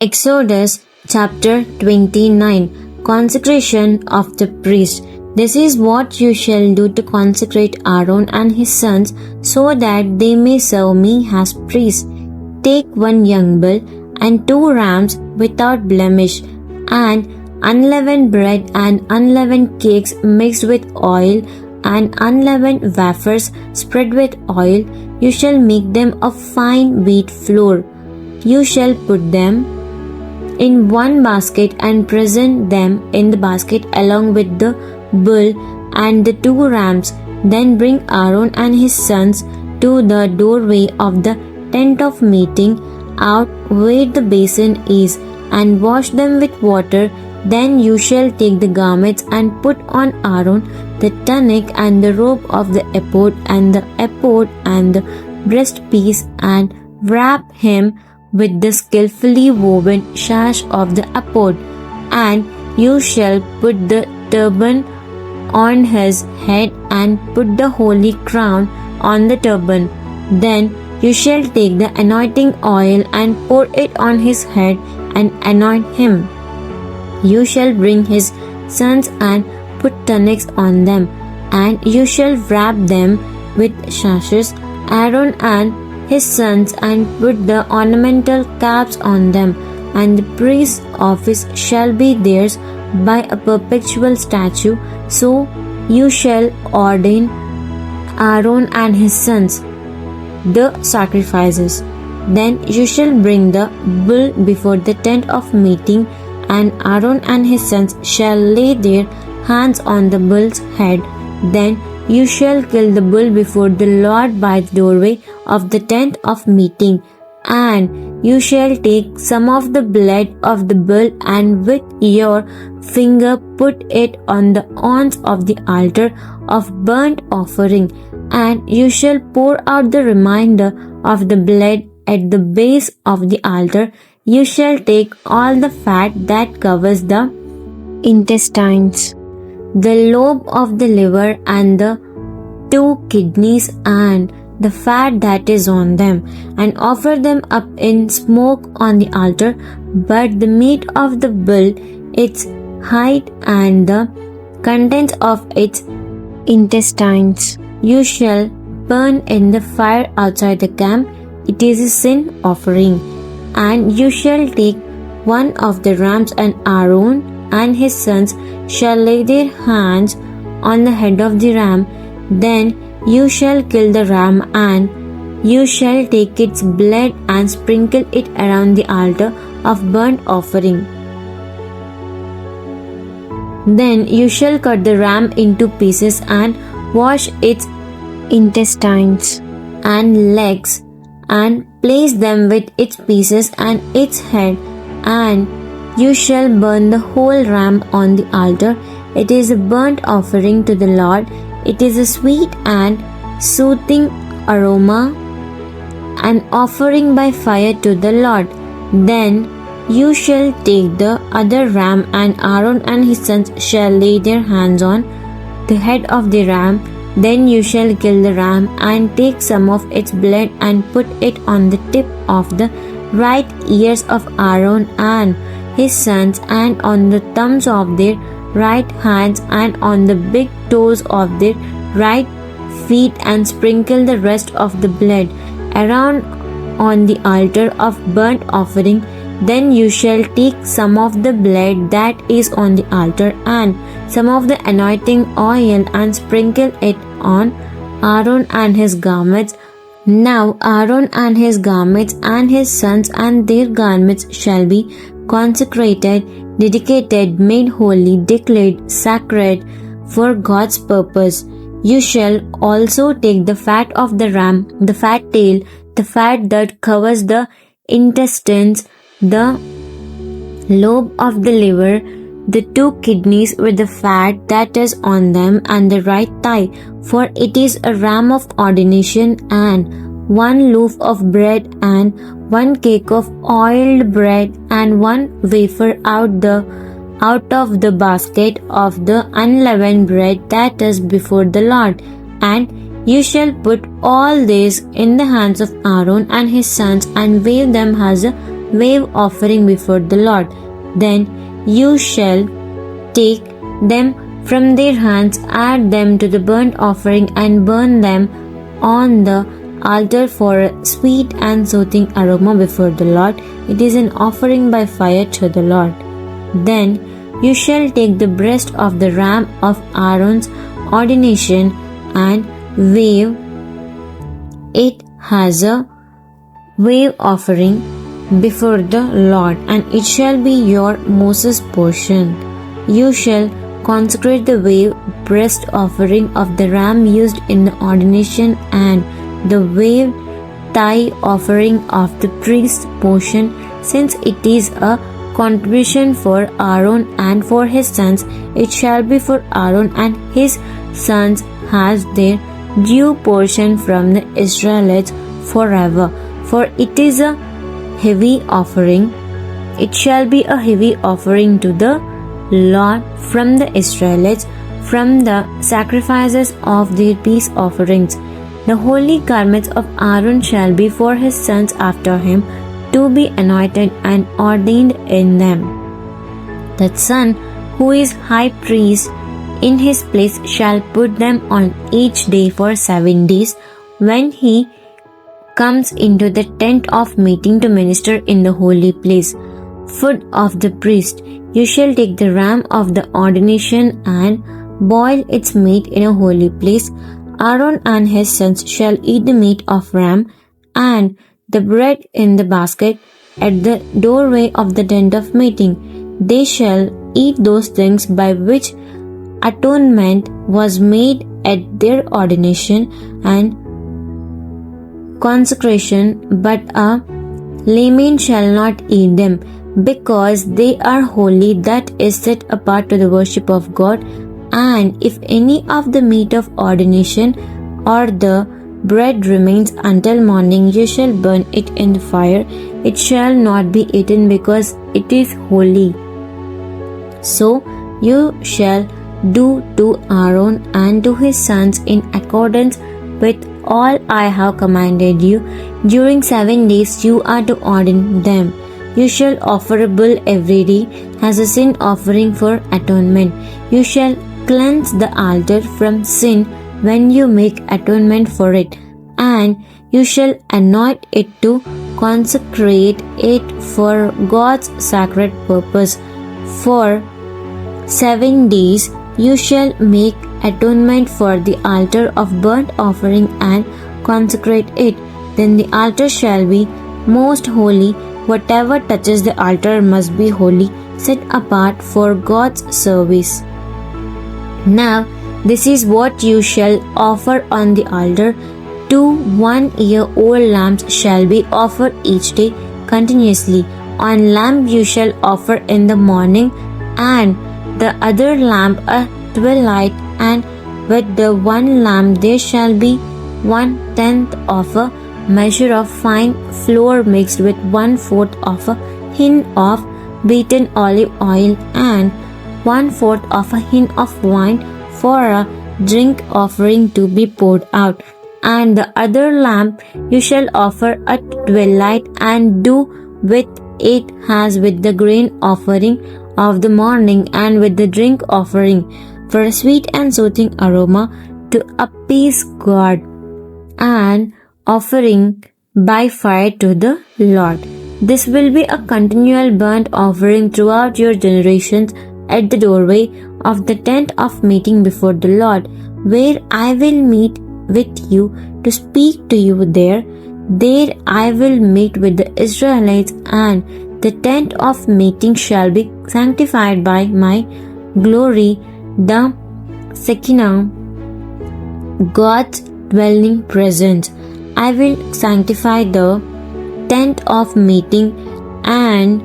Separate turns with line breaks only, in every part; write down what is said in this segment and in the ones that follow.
Exodus chapter 29. Consecration of the priest. This is what you shall do to consecrate Aaron and his sons, so that they may serve me as priests. Take 1 young bull and 2 rams without blemish, and unleavened bread and unleavened cakes mixed with oil, and unleavened wafers spread with oil. You shall make them of fine wheat flour. You shall put them in 1 basket and present them in the basket along with the bull and the 2 rams. Then bring Aaron and his sons to the doorway of the tent of meeting, out where the basin is, and wash them with water. Then you shall take the garments and put on Aaron the tunic and the robe of the ephod and the ephod and the breastpiece, and wrap him with the skillfully woven sash of the ephod. And you shall put the turban on his head and put the holy crown on the turban. Then you shall take the anointing oil and pour it on his head and anoint him. You shall bring his sons and put tunics on them, and you shall wrap them with sashes, Aaron and his sons, and put the ornamental caps on them, and the priest's office shall be theirs by a perpetual statute. So you shall ordain Aaron and his sons the sacrifices. Then you shall bring the bull before the tent of meeting, and Aaron and his sons shall lay their hands on the bull's head. Then you shall kill the bull before the Lord by the doorway of the tent of meeting. And you shall take some of the blood of the bull, and with your finger put it on the horns of the altar of burnt offering. And you shall pour out the remainder of the blood at the base of the altar. You shall take all the fat that covers the intestines, the lobe of the liver, and the 2 kidneys, and the fat that is on them, and offer them up in smoke on the altar. But the meat of the bull, its height, and the contents of its intestines, you shall burn in the fire outside the camp. It is a sin offering. And you shall take 1 of the rams, and Aaron and his sons shall lay their hands on the head of the ram. Then you shall kill the ram, and you shall take its blood and sprinkle it around the altar of burnt offering. Then you shall cut the ram into pieces and wash its intestines and legs, and place them with its pieces and its head, and you shall burn the whole ram on the altar. It is a burnt offering to the Lord. It is a sweet and soothing aroma, an offering by fire to the Lord. Then you shall take the other ram, and Aaron and his sons shall lay their hands on the head of the ram. Then you shall kill the ram, and take some of its blood and put it on the tip of the right ears of Aaron and his sons, and on the thumbs of their right hands, and on the big toes of their right feet, and sprinkle the rest of the blood around on the altar of burnt offering. Then you shall take some of the blood that is on the altar and some of the anointing oil, and sprinkle it on Aaron and his garments. Now Aaron and his garments, and his sons and their garments shall be consecrated, dedicated, made holy, declared sacred for God's purpose. You shall also take the fat of the ram, the fat tail, the fat that covers the intestines, the lobe of the liver, the 2 kidneys with the fat that is on them, and the right thigh, for it is a ram of ordination, and 1 loaf of bread, and 1 cake of oiled bread, and 1 wafer out of the basket of the unleavened bread that is before the Lord. And you shall put all this in the hands of Aaron and his sons, and wave them as a wave offering before the Lord. Then you shall take them from their hands, add them to the burnt offering, and burn them on the altar for a sweet and soothing aroma before the Lord. It is an offering by fire to the Lord. Then you shall take the breast of the ram of Aaron's ordination and wave it as a wave offering before the Lord, and it shall be your Moses' portion. You shall consecrate the wave breast offering of the ram used in the ordination and the wave thigh offering of the priest's portion, since it is a contribution for Aaron and for his sons. It shall be for Aaron and his sons as their due portion from the Israelites forever, for it is a heavy offering. It shall be a heavy offering to the Lord from the Israelites, from the sacrifices of their peace offerings. The holy garments of Aaron shall be for his sons after him, to be anointed and ordained in them. That son who is high priest in his place shall put them on each day for 7 days, when he comes into the tent of meeting to minister in the holy place. Food of the priest. You shall take the ram of the ordination and boil its meat in a holy place. Aaron and his sons shall eat the meat of ram and the bread in the basket at the doorway of the tent of meeting. They shall eat those things by which atonement was made at their ordination and consecration, but a layman shall not eat them, because they are holy, that is set apart to the worship of God. And if any of the meat of ordination or the bread remains until morning, you shall burn it in the fire. It shall not be eaten, because it is holy. So you shall do to Aaron and to his sons in accordance with all I have commanded you. During 7 days you are to ordain them. You shall offer a bull every day as a sin offering for atonement. You shall cleanse the altar from sin when you make atonement for it, and you shall anoint it to consecrate it for God's sacred purpose. For 7 days you shall make atonement for the altar of burnt offering and consecrate it. Then the altar shall be most holy. Whatever touches the altar must be holy, set apart for God's service. Now this is what you shall offer on the altar. 2 one-year-old lambs shall be offered each day continuously. One lamb you shall offer in the morning, and the other lamb at twilight, and with the one lamb there shall be 1/10 of a measure of fine flour mixed with 1/4 of a hin of beaten olive oil, and 1/4 of a hin of wine for a drink offering to be poured out. And the other lamb you shall offer at twilight, and do with it as with the grain offering of the morning and with the drink offering, for a sweet and soothing aroma to appease God, and offering by fire to the Lord. This will be a continual burnt offering throughout your generations at the doorway of the tent of meeting before the Lord, where I will meet with you to speak to you there. There I will meet with the Israelites, and the tent of meeting shall be sanctified by my glory, the Shekinah, God's dwelling presence. I will sanctify the tent of meeting and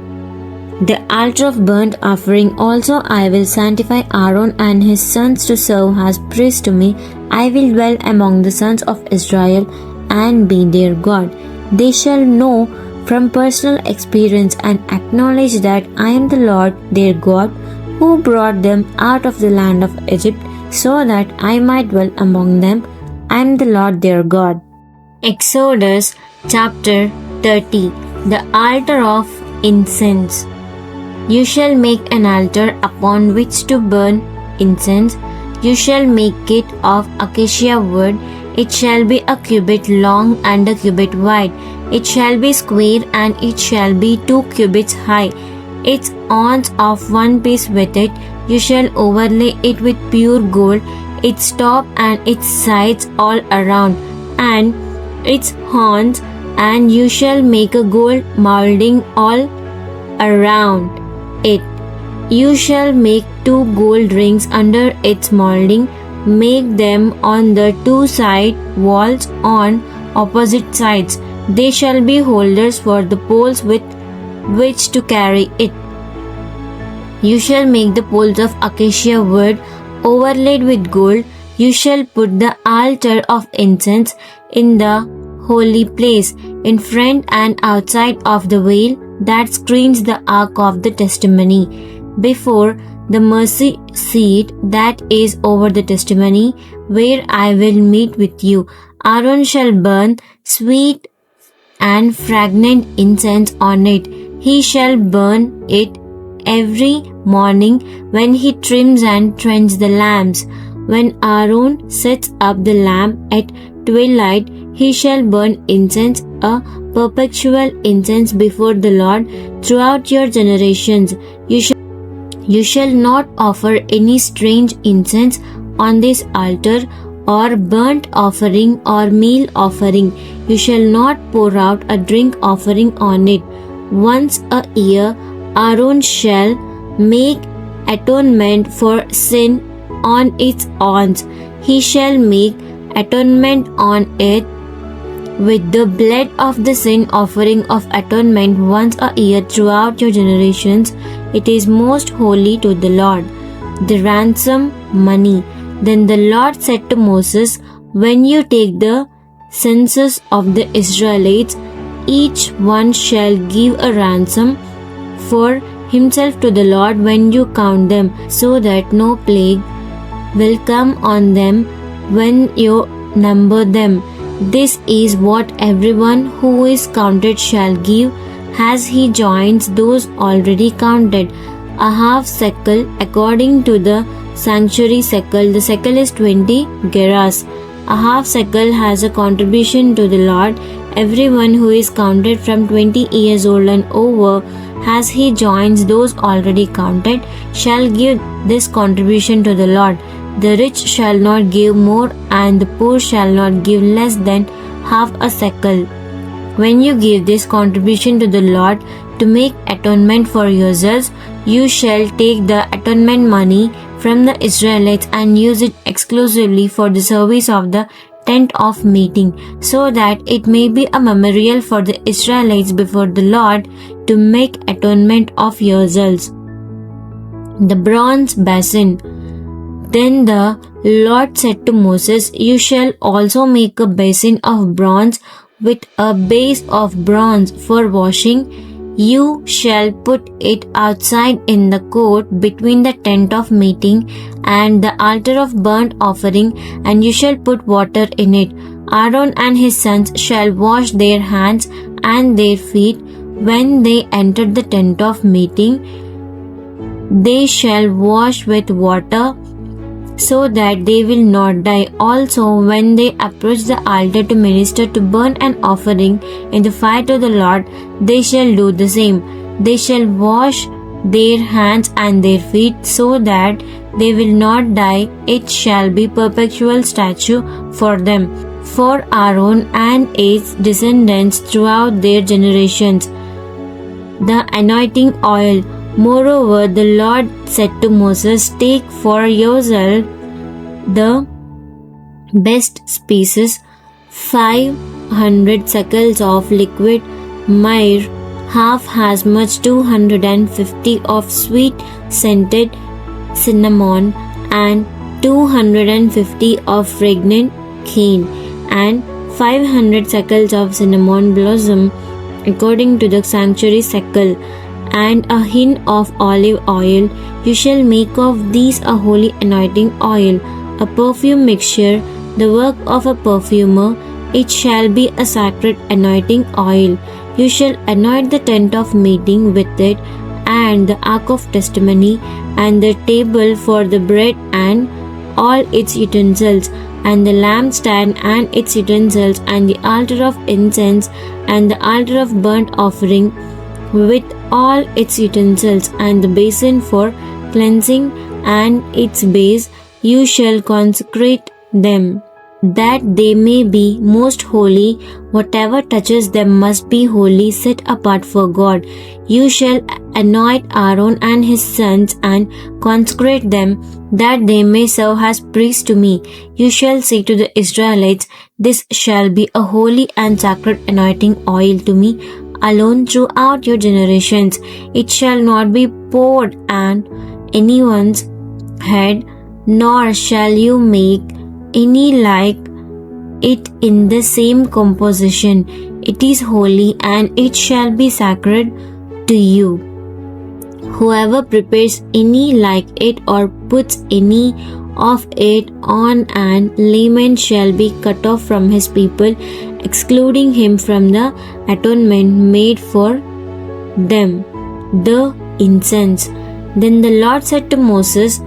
the altar of burnt offering. Also I will sanctify Aaron and his sons to serve as priests to me. I will dwell among the sons of Israel and be their God. They shall know from personal experience and acknowledge that I am the Lord their God, who brought them out of the land of Egypt, so that I might dwell among them. I am the Lord their God. Exodus chapter 30. The altar of incense. You shall make an altar upon which to burn incense. You shall make it of acacia wood. It shall be a cubit long and a cubit wide. It shall be square and it shall be 2 cubits high. Its horns of one piece with it. You shall overlay it with pure gold, its top and its sides all around, and its horns, and you shall make a gold molding all around it. You shall make 2 gold rings under its molding. Make them on the 2 side walls on opposite sides. They shall be holders for the poles with which to carry it. You shall make the poles of acacia wood overlaid with gold. You shall put the altar of incense in the holy place, in front and outside of the veil that screens the ark of the testimony, before the mercy seat that is over the testimony, where I will meet with you. Aaron shall burn sweet and fragrant incense on it. He shall burn it every morning when he trims and tends the lamps. When Aaron sets up the lamp at twilight, he shall burn incense, a perpetual incense before the Lord throughout your generations. You shall not offer any strange incense on this altar, or burnt offering or meal offering. You shall not pour out a drink offering on it. Once a year, Aaron shall make atonement for sin on its horns. He shall make atonement on it with the blood of the sin offering of atonement once a year throughout your generations. It is most holy to the Lord. The ransom money. Then the Lord said to Moses, when you take the census of the Israelites, each one shall give a ransom for himself to the Lord when you count them, so that no plague will come on them when you number them. This is what everyone who is counted shall give, as he joins those already counted. A half shekel according to the sanctuary shekel. The shekel is 20 gerahs. A half shekel has a contribution to the Lord. Everyone who is counted from 20 years old and over, as he joins those already counted, shall give this contribution to the Lord. The rich shall not give more, and the poor shall not give less than half a shekel. When you give this contribution to the Lord to make atonement for yourselves, you shall take the atonement money from the Israelites and use it exclusively for the service of the tent of meeting, so that it may be a memorial for the Israelites before the Lord to make atonement of yourselves. The bronze basin. Then the Lord said to Moses, you shall also make a basin of bronze with a base of bronze for washing. You shall put it outside in the court between the tent of meeting and the altar of burnt offering, and you shall put water in it. Aaron and his sons shall wash their hands and their feet when they enter the tent of meeting. They shall wash with water, so that they will not die. Also, when they approach the altar to minister to burn an offering in the fire to the Lord, they shall do the same. They shall wash their hands and their feet, so that they will not die. It shall be perpetual statute for them, for Aaron and his descendants throughout their generations. The anointing oil. Moreover, the Lord said to Moses, take for yourself the best spices, 500 shekels of liquid myrrh, half as much 250 of sweet scented cinnamon, and 250 of fragrant cane, and 500 shekels of cinnamon blossom according to the sanctuary shekel, and a hin of olive oil. You shall make of these a holy anointing oil, a perfume mixture, the work of a perfumer. It shall be a sacred anointing oil. You shall anoint the tent of meeting with it, and the ark of testimony, and the table for the bread and all its utensils, and the lampstand and its utensils, and the altar of incense, and the altar of burnt offering with all its utensils, and the basin for cleansing and its base. You shall consecrate them, that they may be most holy. Whatever touches them must be holy, set apart for God. You shall anoint Aaron and his sons and consecrate them, that they may serve as priests to me. You shall say to the Israelites, this shall be a holy and sacred anointing oil to me alone throughout your generations. It shall not be poured on anyone's head, nor shall you make any like it in the same composition. It is holy, and it shall be sacred to you. Whoever prepares any like it or puts any of it on an layman shall be cut off from his people, excluding him from the atonement made for them, the incense. Then the Lord said to Moses,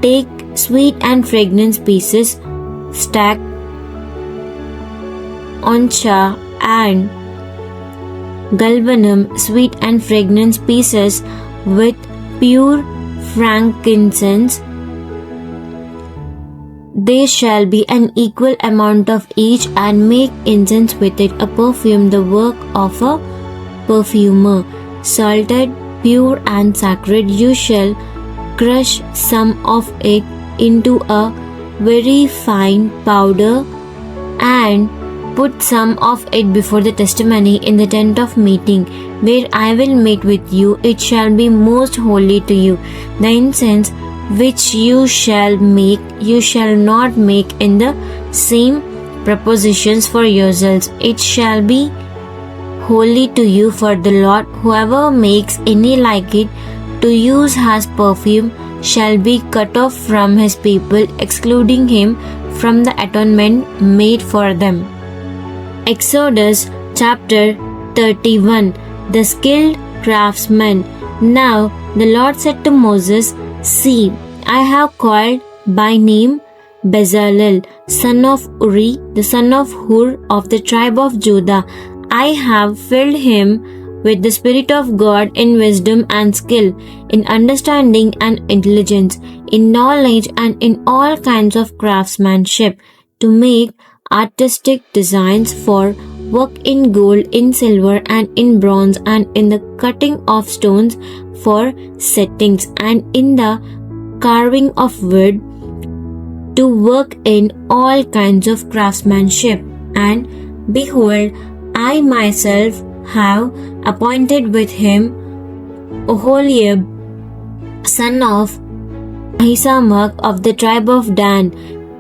take sweet and fragrant pieces, stack oncha and galbanum, sweet and fragrant pieces with pure frankincense. There shall be an equal amount of each, and make incense with it, a perfume, the work of a perfumer, salted, pure and sacred. You shall crush some of it into a very fine powder, and put some of it before the testimony in the tent of meeting, where I will meet with you. It shall be most holy to you. The incense which you shall make, you shall not make in the same proportions for yourselves. It shall be holy to you for the Lord. Whoever makes any like it to use as perfume shall be cut off from his people, excluding him from the atonement made for them. Exodus chapter 31. The skilled craftsman. Now the Lord said to Moses, see, I have called by name Bezalel, son of Uri, the son of Hur of the tribe of Judah. I have filled him with the Spirit of God in wisdom and skill, in understanding and intelligence, in knowledge and in all kinds of craftsmanship, to make artistic designs for work in gold, in silver, and in bronze, and in the cutting of stones for settings, and in the carving of wood, to work in all kinds of craftsmanship. And behold, I myself have appointed with him Oholiab, son of Ahisamach of the tribe of Dan.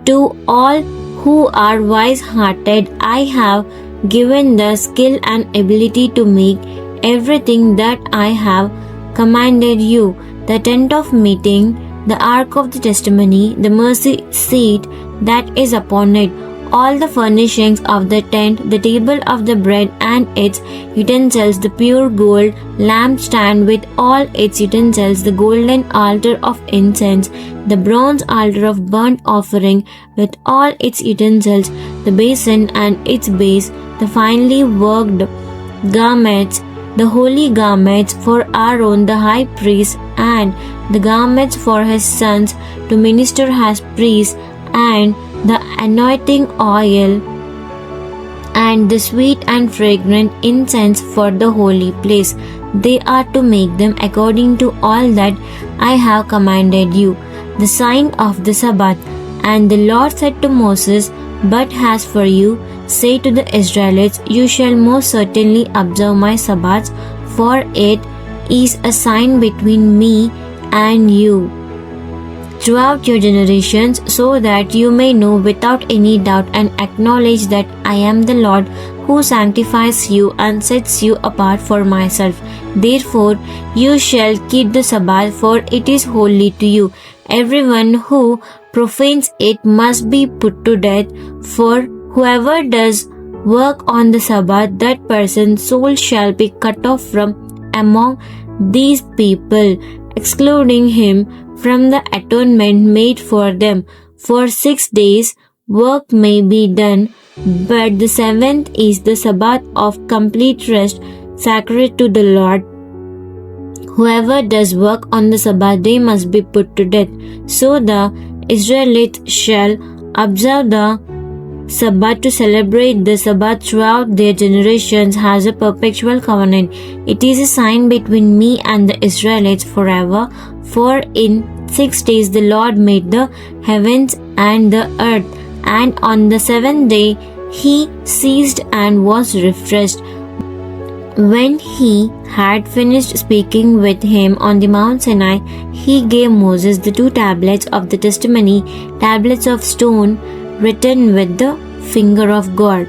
To all who are wise-hearted, I have given the skill and ability to make everything that I have commanded you: the tent of meeting, the ark of the testimony, the mercy seat that is upon it, all the furnishings of the tent, the table of the bread and its utensils, the pure gold lampstand with all its utensils, the golden altar of incense, the bronze altar of burnt offering with all its utensils, the basin and its base, the finely worked garments, the holy garments for Aaron the high priest, and the garments for his sons to minister as priests, and the anointing oil, and the sweet and fragrant incense for the holy place. They are to make them according to all that I have commanded you, the sign of the Sabbath. And the Lord said to Moses, but as for you, say to the Israelites, you shall most certainly observe my Sabbaths, for it is a sign between me and you throughout your generations, so that you may know without any doubt and acknowledge that I am the Lord who sanctifies you and sets you apart for myself. Therefore you shall keep the Sabbath, for it is holy to you. Everyone who profanes it must be put to death, for whoever does work on the Sabbath, that person's soul shall be cut off from among these people, excluding him from the atonement made for them. For 6 days work may be done, but the seventh is the Sabbath of complete rest, sacred to the Lord. Whoever does work on the Sabbath day must be put to death. So the Israelites shall observe the Sabbath to celebrate the Sabbath throughout their generations as a perpetual covenant. It is a sign between me and the Israelites forever, for in 6 days the Lord made the heavens and the earth, and on the seventh day he ceased and was refreshed. When he had finished speaking with him on the Mount Sinai, he gave Moses the 2 tablets of the testimony, tablets of stone written with the finger of God.